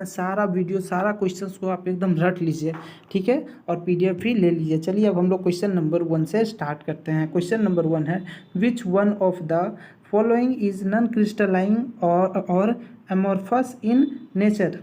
सारा वीडियो सारा क्वेश्चंस को आप एकदम रट लीजिए, ठीक है, और पीडीएफ भी ले लीजिए। चलिए अब हम लोग क्वेश्चन नंबर 1 से स्टार्ट करते हैं। क्वेश्चन नंबर 1 है, which one of the following is non crystalline और एमोर्फस इन नेचर।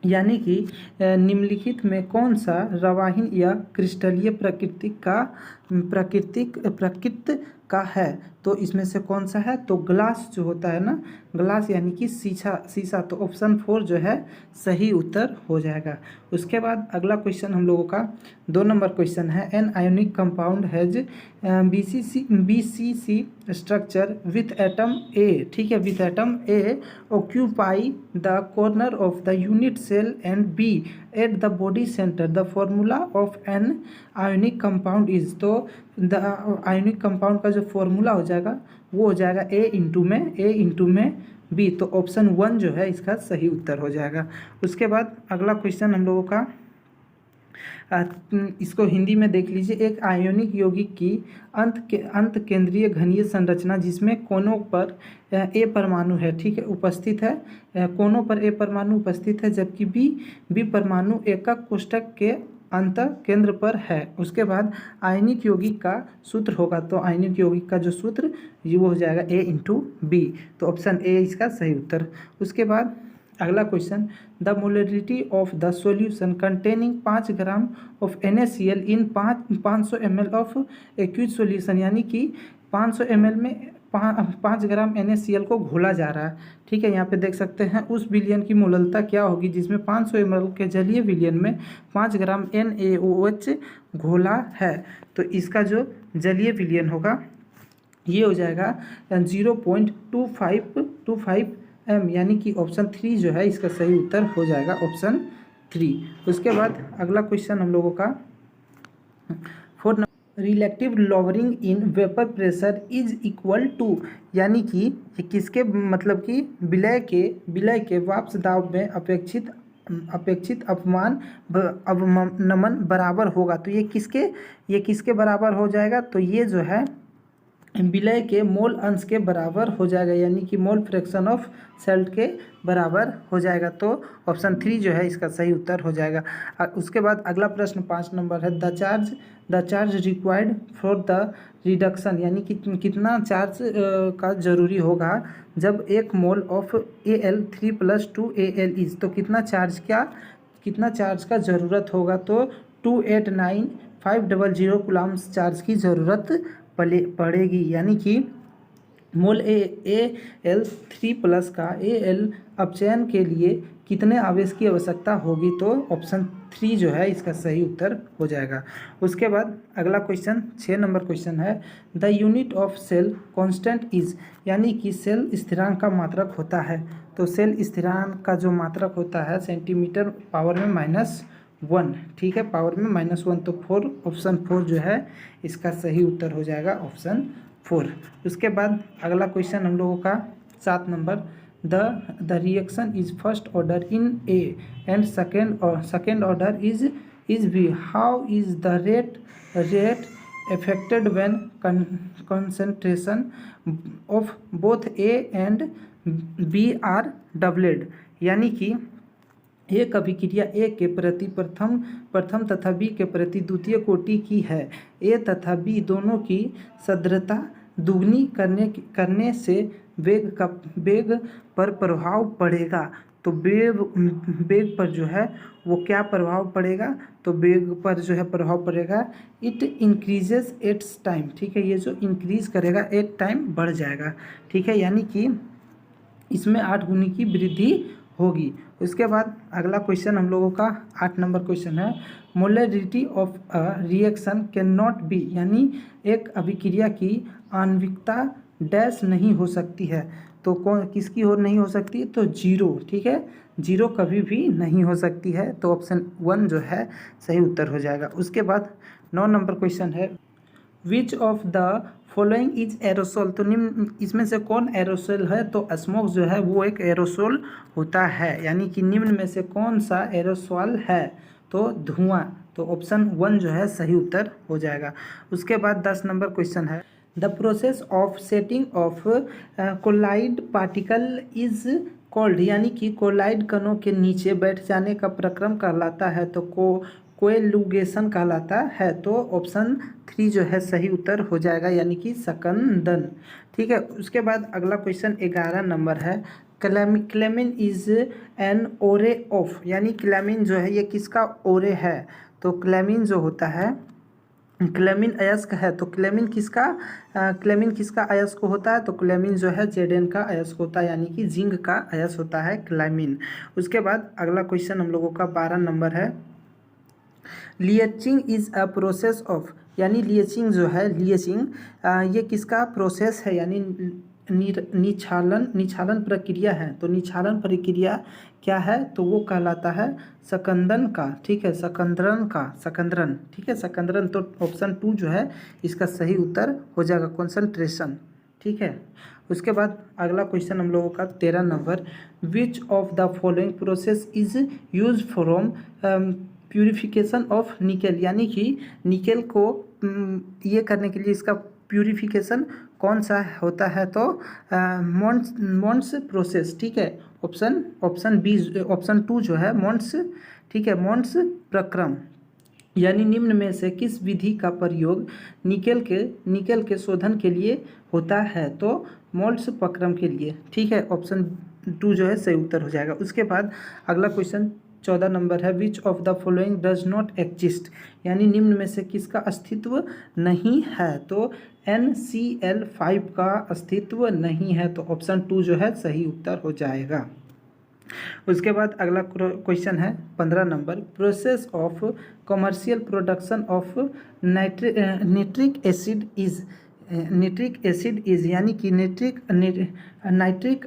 यानी कि निम्नलिखित में कौन सा रवाहीन या क्रिस्टलीय प्रकृति का है। तो इसमें से कौन सा है, तो ग्लास जो होता है ना, ग्लास यानी कि शीशा। तो ऑप्शन 4 जो है सही उत्तर हो जाएगा। उसके बाद अगला क्वेश्चन हम लोगों का 2 नंबर क्वेश्चन है, an ionic compound has BCC structure with atom A, ठीक है, with atom A occupy the corner of the unit cell and B at the body centre. The formula of an ionic compound is. तो the ionic compound का जो formula हो जाएगा वो हो जाएगा ए इंटू में बी। तो ऑप्शन 1 जो है इसका सही उत्तर हो जाएगा। उसके बाद अगला क्वेश्चन हम लोगों का इसको हिंदी में देख लीजिए। एक आयोनिक यौगिक की अंत केंद्रीय घनीय संरचना जिसमें कोनों पर ए परमाणु है, ठीक है, उपस्थित है, कोनों पर ए परमाणु उपस्थित है, जबकि बी परमाणु एकक कोष्ठक के अंत केंद्र पर है। उसके बाद आयनिक यौगिक का सूत्र होगा, तो आयनिक यौगिक का जो सूत्र ये वो हो जाएगा ए इंटू बी। तो ऑप्शन ए इसका सही उत्तर। उसके बाद अगला question, the molarity of the solution containing 5 gram of NaCl in 500 ml of aqueous solution. यानी कि 500 ml में 5 ग्राम NaCl को घोला जा रहा है, ठीक है। यहाँ पे देख सकते हैं उस विलयन की मोललता क्या होगी जिसमें 500 ml के जलीय विलयन में 5 ग्राम NaOH घोला है। तो इसका जो जलीय विलयन होगा ये हो जाएगा 0.25 M, यानी कि ऑप्शन 3 जो है इसका सही उत्तर हो जाएगा, ऑप्शन 3। उसके बाद अगला क्वेश्चन हम लोगों का 4 number, relative lowering in vapour pressure is equal to. यानी कि ये किसके मतलब कि विलय के वाष्प दाब में अपेक्षित अवनमन बराबर होगा। तो ये किसके बराबर हो जाएगा, तो ये जो है विलय के मोल अंश के बराबर हो जाएगा, यानी कि मोल फ्रैक्शन ऑफ सेल्ट के बराबर हो जाएगा। तो ऑप्शन 3 जो है इसका सही उत्तर हो जाएगा। उसके बाद अगला प्रश्न 5 नंबर है, the charge required for the reduction. यानी कि कितना चार्ज का जरूरी होगा जब 1 mole of Al3+2 Al is. तो कितना चार्ज का ज़रूरत होगा, तो 289,500 कूलम्ब चार्ज की ज़रूरत पड़ेगी। यानी कि मोल Al3+ का Al अपचयन के लिए कितने आवेश की आवश्यकता होगी, तो ऑप्शन 3 जो है इसका सही उत्तर हो जाएगा। उसके बाद अगला क्वेश्चन 6 नंबर क्वेश्चन है, the unit of cell constant is. यानी कि सेल स्थिरांक का मात्रक होता है। तो सेल स्थिरांक का जो मात्रक होता है सेंटीमीटर पावर में -1, ठीक है, पावर में -1। तो ऑप्शन 4 जो है इसका सही उत्तर हो जाएगा, ऑप्शन 4। उसके बाद अगला क्वेश्चन हम लोगों का 7 number, the reaction is first order in A and second order is B. How is the rate affected when concentration of both A and B are doubled। यानी कि एक अभिक्रिया ए के प्रति प्रथम तथा बी के प्रति द्वितीय कोटि की है। ए तथा बी दोनों की सांद्रता दुगनी करने से वेग पर प्रभाव पड़ेगा। तो वेग पर जो है वो क्या प्रभाव पड़ेगा, तो वेग पर जो है प्रभाव पड़ेगा इट इंक्रीजेज एट्स टाइम, ठीक है, ये जो इंक्रीज करेगा 8 टाइम बढ़ जाएगा, ठीक है, यानी कि इसमें 8 गुनी की वृद्धि होगी। उसके बाद अगला क्वेश्चन हम लोगों का 8 नंबर क्वेश्चन है, molarity of a reaction can not be. यानी एक अभिक्रिया की आणविकता डैश नहीं हो सकती है। तो किसकी और नहीं हो सकती, तो 0, ठीक है, 0 कभी भी नहीं हो सकती है। तो ऑप्शन 1 जो है सही उत्तर हो जाएगा। उसके बाद 9 नंबर क्वेश्चन है, विच of the following is aerosol. तो निम्न इसमें से कौन एरोसोल है, तो स्मोक जो है वो एक एरोसोल होता है। यानी कि निम्न में से कौन सा एरोसोल है, तो धुआं। तो ऑप्शन 1 जो है सही उत्तर हो जाएगा। उसके बाद 10 नंबर क्वेश्चन है, the process of settling of colloid particle is called यानी कि कोलाइड कणों के नीचे बैठ जाने का प्रक्रम कहलाता है, तो कोएलुगेशन कहलाता है। तो ऑप्शन 3 जो है सही उत्तर हो जाएगा, यानी कि सकंदन। ठीक है, उसके बाद अगला क्वेश्चन 11 नंबर है। क्लेमिन इज एन ओरे ऑफ, यानी क्लेमिन जो है ये किसका ओरे है? तो क्लेमिन जो होता है, क्लेमिन अयस्क है। तो क्लेमिन किसका अयस्क होता है? तो क्लेमिन जो है Zn का अयस्क होता है, यानी कि जिंक का अयस्क होता है क्लेमिन। उसके बाद अगला क्वेश्चन हम लोगों का 12 नंबर है। लिएचिंग इज अ प्रोसेस ऑफ, यानी लिएचिंग जो है, लिएचिंग ये किसका प्रोसेस है? यानी निछालन प्रक्रिया है। तो निछालन प्रक्रिया क्या है? तो वो कहलाता है सकंदन का। ठीक है, सकंदन। ठीक है, सकंदन। तो ऑप्शन 2 जो है इसका सही उत्तर हो जाएगा, कॉन्सेंट्रेशन। ठीक है, उसके बाद अगला क्वेश्चन हम लोगों का 13 number. Which of the following process is use from purification of nickel, यानी कि निकेल को ये करने के लिए इसका प्यूरिफिकेशन कौन सा होता है? तो मोन्स प्रोसेस। ठीक है, ऑप्शन बी, ऑप्शन 2 जो है मोन्स। ठीक है, मोन्स प्रक्रम, यानी निम्न में से किस विधि का प्रयोग निकेल के शोधन के लिए होता है? तो मोल्स प्रक्रम के लिए। ठीक है, ऑप्शन 2 जो है सही उत्तर हो जाएगा। उसके बाद अगला क्वेश्चन 14 नंबर है। विच of the following does not exist, यानी निम्न में से किसका अस्तित्व नहीं है? तो NCl5 का अस्तित्व नहीं है, तो ऑप्शन 2 जो है सही उत्तर हो जाएगा। उसके बाद अगला क्वेश्चन है 15 number. Process of commercial production of nitric acid is, यानी कि नाइट्रिक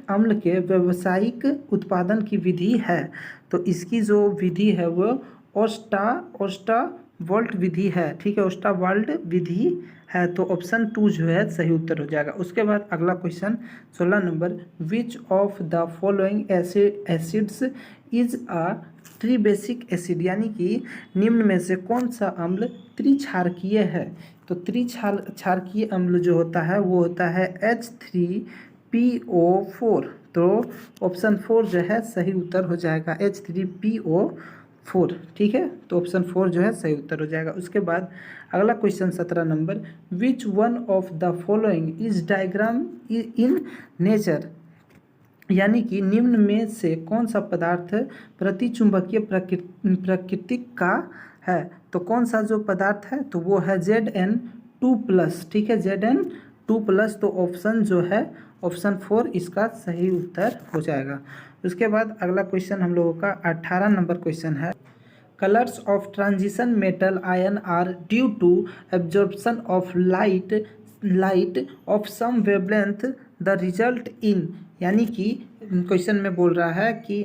अम्ल के व्यावसायिक उत्पादन की विधि है। तो इसकी जो विधि है वो ओस्टावाल्ट विधि है। ठीक है, ओस्टावाल्ट विधि है। तो ऑप्शन 2 जो है सही उत्तर हो जाएगा। उसके बाद अगला क्वेश्चन 16 नंबर। Which of the following acids is a tribasic acid, यानी कि निम्न में से कौन सा अम्ल त्रिक्षारकीय है? तो त्रिक्षारकीय अम्ल जो होता है वो होता है H3PO4। तो ऑप्शन 4 जो है सही उत्तर हो जाएगा, H3PO4। ठीक है, तो ऑप्शन 4 जो है सही उत्तर हो जाएगा। उसके बाद अगला question 17 number. Which one of the following is diagram in nature, यानी कि निम्न में से कौन सा पदार्थ प्रतिचुंबकीय प्रकृति का है? तो कौन सा जो पदार्थ है? तो वो है Zn2+। ठीक है, Zn2+। तो ऑप्शन जो है ऑप्शन 4 इसका सही उत्तर हो जाएगा। उसके बाद अगला क्वेश्चन हम लोगों का 18 नंबर क्वेश्चन है। Colours of transition metal ion are due to absorption of light of some wavelength the result in, यानी कि क्वेश्चन में बोल रहा है कि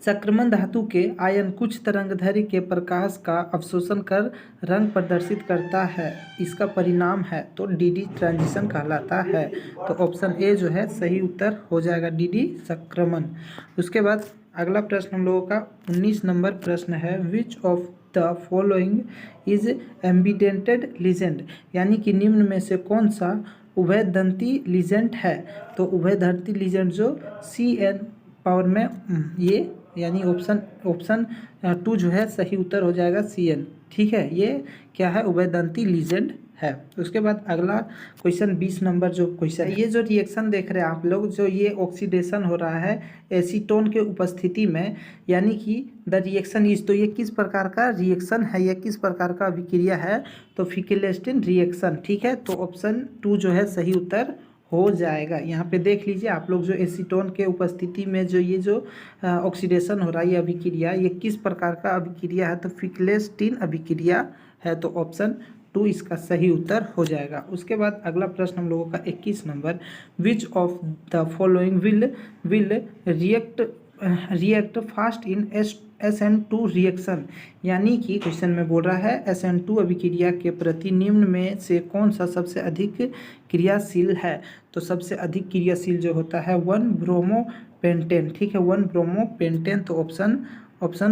संक्रमण धातु के आयन कुछ तरंगदैर्घ्य के प्रकाश का अवशोषण कर रंग प्रदर्शित करता है, इसका परिणाम है। तो DD ट्रांजिशन कहलाता है। तो ऑप्शन ए जो है सही उत्तर हो जाएगा, DD संक्रमण। उसके बाद अगला प्रश्न हम लोगों का 19 नंबर प्रश्न है। विच of the following is ambidentate legend, यानी कि निम्न में से कौन सा उभयदंती लीजेंड है? तो उभयदंती लीजेंड जो CN पावर में ये, यानी ऑप्शन 2 जो है सही उत्तर हो जाएगा, CN। ठीक है, ये क्या है? उभयदंती लीजेंड है। उसके बाद अगला क्वेश्चन 20 नंबर जो क्वेश्चन है, ये जो रिएक्शन देख रहे हैं आप लोग, जो ये ऑक्सीडेशन हो रहा है एसीटोन के उपस्थिति में, यानी कि द रिएक्शन इज, तो ये किस प्रकार का रिएक्शन है, ये किस प्रकार का अभिक्रिया है? तो फिकेल्स्टीन रिएक्शन। ठीक है, तो ऑप्शन 2 जो है सही उत्तर हो जाएगा। यहाँ पे देख लीजिए आप लोग, जो एसीटोन के उपस्थिति में जो ये जो ऑक्सीडेशन हो रहा है, ये अभिक्रिया, ये किस प्रकार का अभिक्रिया है? तो फिकेल्स्टीन अभिक्रिया है। तो ऑप्शन 2 इसका सही उत्तर हो जाएगा। उसके बाद अगला प्रश्न हम लोगों का 21 number. Which of the following will react fast in SN2 reaction, यानी कि क्वेश्चन में बोल रहा है SN2 अभिक्रिया के प्रति निम्न में से कौन सा सबसे अधिक क्रियाशील है? तो सबसे अधिक क्रियाशील जो होता है 1-ब्रोमोपेंटेन। ठीक है, 1-ब्रोमोपेंटेन। तो ऑप्शन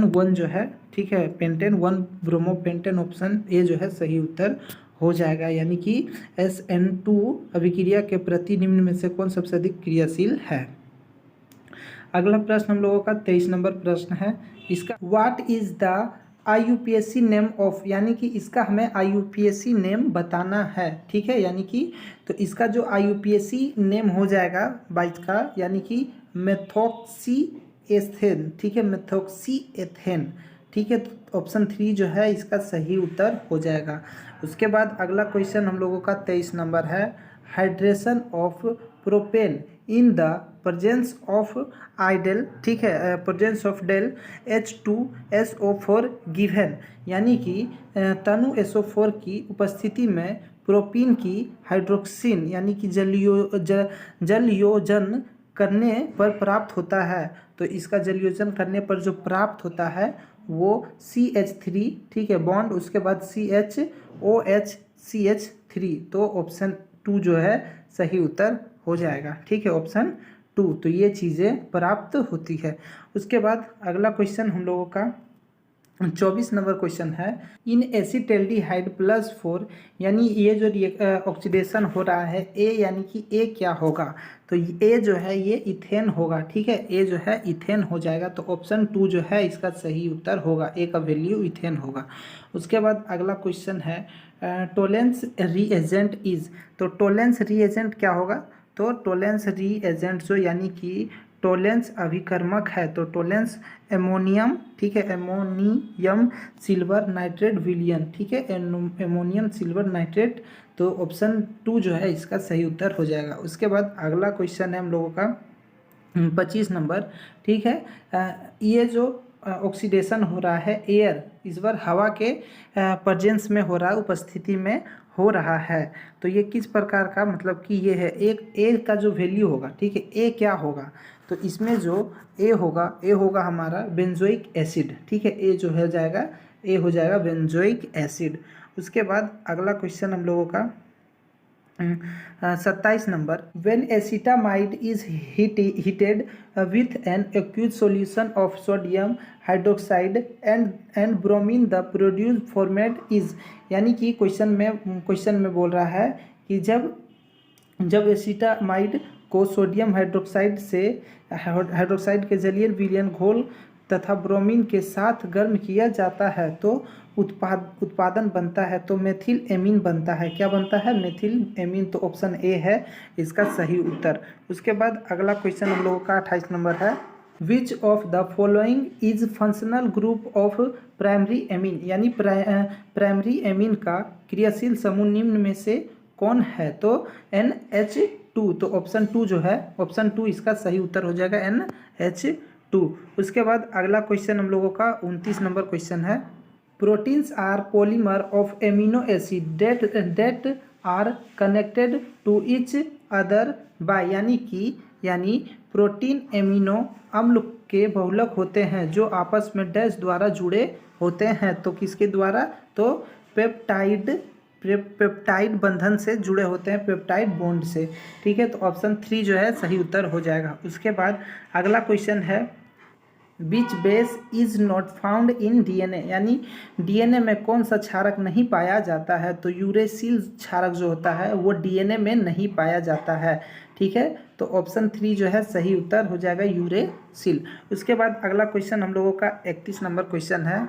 1 जो है, ठीक है, पेंटेन 1-ब्रोमोपेंटेन, ऑप्शन ए जो है सही उत्तर हो जाएगा, यानी कि SN2 अभिक्रिया के प्रति निम्न में से कौन सबसे अधिक क्रियाशील है? अगला प्रश्न हम लोगों का 23 नंबर प्रश्न है। इसका what is the IUPAC name of, यानी कि इसका हमें IUPAC नेम बताना है। ठीक है, यानी कि तो इसका जो IUPAC नेम हो जाएगा 22 का, यानी कि मेथोक्सी एथेन। ठीक है, मेथोक्सी एथेन। ठीक है, तो ऑप्शन 3 जो है इसका सही उत्तर हो जाएगा। उसके बाद अगला क्वेश्चन हम लोगों का 23 नंबर है। Hydration of propene in the presence of idle. ठीक है, presence of del H2SO4 given, यानी कि तनु SO4 की उपस्थिति में प्रोपीन की हाइड्रोक्सिन यानी कि जलयोजन करने पर प्राप्त होता है। तो इसका जलयोजन करने पर जो प्राप्त होता है वो CH3, ठीक है, बॉन्ड, उसके बाद CHOH तो ऑप्शन 2 जो है सही उत्तर हो जाएगा। ठीक है, ऑप्शन 2, तो ये चीज़ें प्राप्त होती है। उसके बाद अगला क्वेश्चन हम लोगों का 24 नंबर क्वेश्चन है। इन एसिटाल्डिहाइड +4, यानी ये जो ऑक्सीडेशन हो रहा है ए, यानी कि ए क्या होगा, तो ए जो है ये इथेन होगा। ठीक है, ए जो है इथेन हो जाएगा, तो ऑप्शन 2 जो है इसका सही उत्तर होगा, ए का वैल्यू इथेन होगा। उसके बाद अगला क्वेश्चन है टोलेंस रीएजेंट इज, तो टोलेंस रीएजेंट क्या होगा, तो टोलेंस रीएजेंट जो यानी कि टोलेंस अभिकर्मक है, तो टोलेंस एमोनियम, ठीक है, एमोनियम सिल्वर नाइट्रेट विलियन। ठीक है, एमोनियम सिल्वर नाइट्रेट, तो ऑप्शन 2 जो है इसका सही उत्तर हो जाएगा। उसके बाद अगला क्वेश्चन है हम लोगों का 25 नंबर। ठीक है, ये जो ऑक्सीडेशन हो रहा है एयर, इस बार हवा के प्रेजेंस में हो रहा है, उपस्थिति में हो रहा है, तो ये किस प्रकार का, मतलब कि ये है एक ए का जो वैल्यू होगा। ठीक है, ए क्या होगा, तो इसमें जो ए होगा हमारा बेंजोइक एसिड। ठीक है, ए जो है जाएगा, ए हो जाएगा बेंजोइक एसिड। उसके बाद अगला क्वेश्चन हम लोगों का 27 number. When acetamide is heated with an aqueous solution of sodium hydroxide and bromine, the produced format is, यानी कि क्वेश्चन में बोल रहा है कि जब एसिटामाइड को सोडियम हाइड्रोक्साइड के जलीय विलयन घोल तथा ब्रोमीन के साथ गर्म किया जाता है तो उत्पादन बनता है, तो मेथिल एमीन बनता है। क्या बनता है, मेथिल एमीन, तो ऑप्शन ए है इसका सही उत्तर। उसके बाद अगला क्वेश्चन हम लोगों का 28 नंबर है। विच of the following is functional group of primary amine, यानी प्राइमरी एमीन का क्रियाशील समूह निम्न में से कौन है, तो NH2, तो ऑप्शन 2 जो है, ऑप्शन 2 इसका सही उत्तर हो जाएगा, NH2। उसके बाद अगला क्वेश्चन हम लोगों का 29 नंबर क्वेश्चन है। Proteins are polymer of amino acid that are connected to each other by, यानी प्रोटीन एमिनो अम्ल के बहुलक होते हैं जो आपस में डैश द्वारा जुड़े होते हैं, तो किसके द्वारा, तो पेप्टाइड बंधन से जुड़े होते हैं, पेप्टाइड बॉन्ड से। ठीक है, तो ऑप्शन 3 जो है सही उत्तर हो जाएगा। उसके बाद अगला क्वेश्चन है which base is not found in DNA, यानी DNA में कौन सा क्षारक नहीं पाया जाता है, तो यूरेसिल क्षारक जो होता है वो DNA में नहीं पाया जाता है। ठीक है, तो ऑप्शन 3 जो है सही उत्तर हो जाएगा, यूरेसिल। उसके बाद अगला क्वेश्चन हम लोगों का 31 नंबर क्वेश्चन है।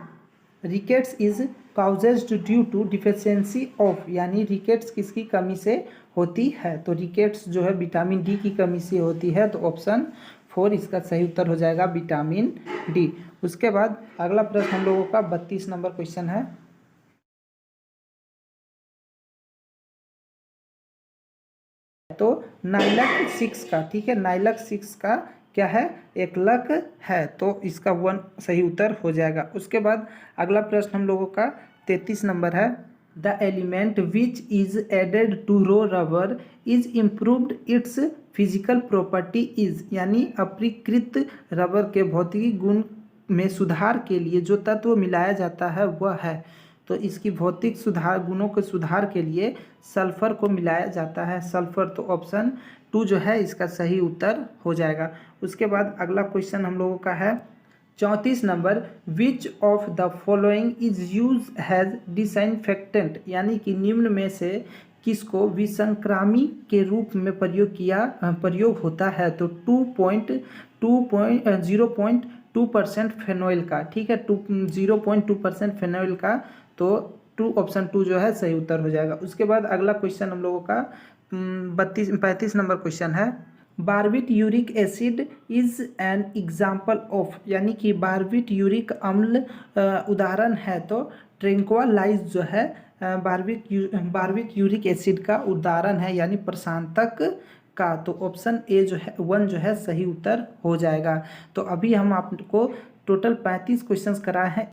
Rickets is caused due to deficiency of, यानी रिकेट्स किसकी कमी से होती है, तो रिकेट्स जो है विटामिन डी की कमी से होती है, तो ऑप्शन 4 इसका सही उत्तर हो जाएगा, विटामिन डी। उसके बाद अगला प्रश्न हम लोगों का 32 नंबर क्वेश्चन है। तो नाइलक 6 का, ठीक है, नाइलक 6 का क्या है, एक लक है, तो इसका 1 सही उत्तर हो जाएगा। उसके बाद अगला प्रश्न हम लोगों का 33 नंबर है। The element which is added to raw rubber is improved its physical property is, यानी अपरीकृत रबर के भौतिकी गुण में सुधार के लिए जो तत्व मिलाया जाता है वह है, तो इसकी भौतिक गुणों के सुधार के लिए सल्फर को मिलाया जाता है, सल्फर, तो ऑप्शन 2 जो है इसका सही उत्तर हो जाएगा। उसके बाद अगला क्वेश्चन हम लोगों का है 34 number. Which of the following is use has disinfectant, यानी कि निम्न में से किसको विसंक्रामी के रूप में प्रयोग होता है? तो 0.2% फेनोइल का, ठीक है, 0.2% फेनोइल का। तो ऑप्शन 2 जो है सही उत्तर हो जाएगा। उसके बाद अगला क्वेश्चन हम लोगों का 35 नंबर क्वेश्चन है। Barbituric acid is an example of, यानी कि बारबिट यूरिक अम्ल उदाहरण है। तो ट्रेंक्वालाइज जो है बारबिक यूरिक एसिड का उदाहरण है, यानी प्रशांतक का। तो ऑप्शन ए जो है 1 जो है सही उत्तर हो जाएगा। तो अभी हम आपको टोटल 35 क्वेश्चंस कराए हैं।